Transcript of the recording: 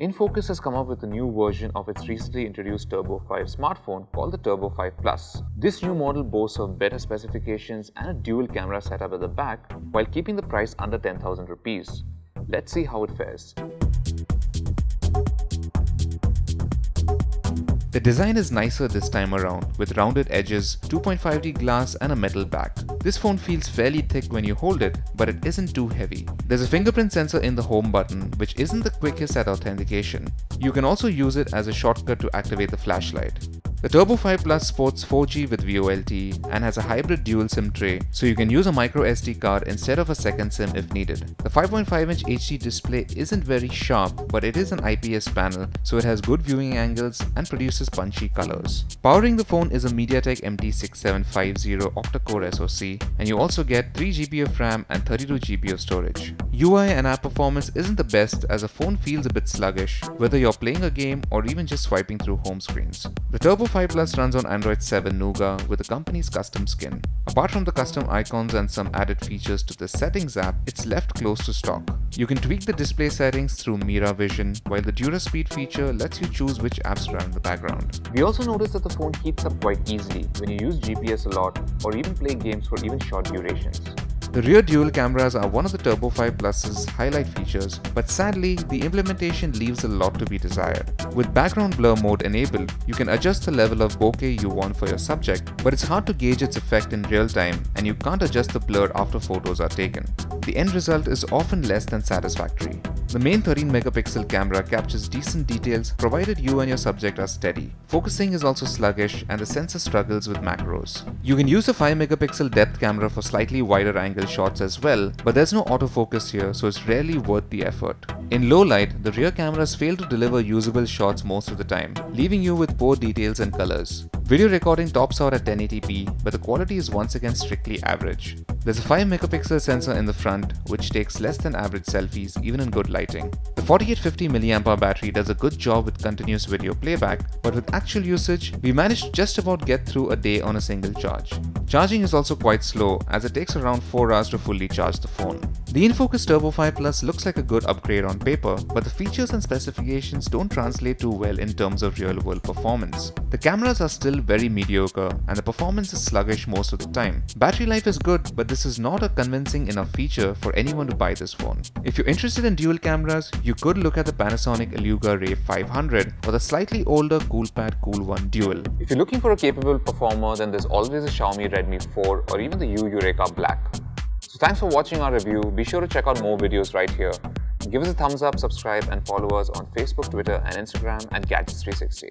Infocus has come up with a new version of its recently introduced Turbo 5 smartphone called the Turbo 5 Plus. This new model boasts of better specifications and a dual camera setup at the back while keeping the price under 10,000 rupees. Let's see how it fares. The design is nicer this time around, with rounded edges, 2.5D glass and a metal back. This phone feels fairly thick when you hold it, but it isn't too heavy. There's a fingerprint sensor in the home button, which isn't the quickest at authentication. You can also use it as a shortcut to activate the flashlight. The Turbo 5 Plus sports 4G with VoLTE and has a hybrid dual SIM tray, so you can use a micro SD card instead of a second SIM if needed. The 5.5-inch HD display isn't very sharp, but it is an IPS panel, so it has good viewing angles and produces punchy colors. Powering the phone is a MediaTek MT6750 octa-core SoC, and you also get 3GB of RAM and 32GB of storage. UI and app performance isn't the best as the phone feels a bit sluggish, whether you're playing a game or even just swiping through home screens. The Turbo 5 Plus runs on Android 7 Nougat with the company's custom skin. Apart from the custom icons and some added features to the Settings app, it's left close to stock. You can tweak the display settings through Mira Vision, while the DuraSpeed feature lets you choose which apps run in the background. We also noticed that the phone heats up quite easily when you use GPS a lot or even play games for even short durations. The rear dual cameras are one of the Turbo 5 Plus's highlight features, but sadly, the implementation leaves a lot to be desired. With background blur mode enabled, you can adjust the level of bokeh you want for your subject, but it's hard to gauge its effect in real time and you can't adjust the blur after photos are taken. The end result is often less than satisfactory. The main 13-megapixel camera captures decent details provided you and your subject are steady. Focusing is also sluggish and the sensor struggles with macros. You can use the 5-megapixel depth camera for slightly wider angle shots as well, but there's no autofocus here, so it's rarely worth the effort. In low light, the rear cameras fail to deliver usable shots most of the time, leaving you with poor details and colors. Video recording tops out at 1080p, but the quality is once again strictly average. There's a 5-megapixel sensor in the front, which takes less than average selfies even in good lighting. The 4850mAh battery does a good job with continuous video playback, but with actual usage, we managed to just about get through a day on a single charge. Charging is also quite slow, as it takes around 4 hours to fully charge the phone. The Infocus Turbo 5 Plus looks like a good upgrade on paper, but the features and specifications don't translate too well in terms of real-world performance. The cameras are still very mediocre, and the performance is sluggish most of the time. Battery life is good, but this is not a convincing enough feature for anyone to buy this phone. If you're interested in dual cameras, you could look at the Panasonic Aluga Ray 500 or the slightly older Coolpad Cool One Dual. If you're looking for a capable performer, then there's always a Xiaomi Redmi 4 or even the Eureka Black. So thanks for watching our review. Be sure to check out more videos right here. Give us a thumbs up, subscribe and follow us on Facebook, Twitter and Instagram at Gadgets360.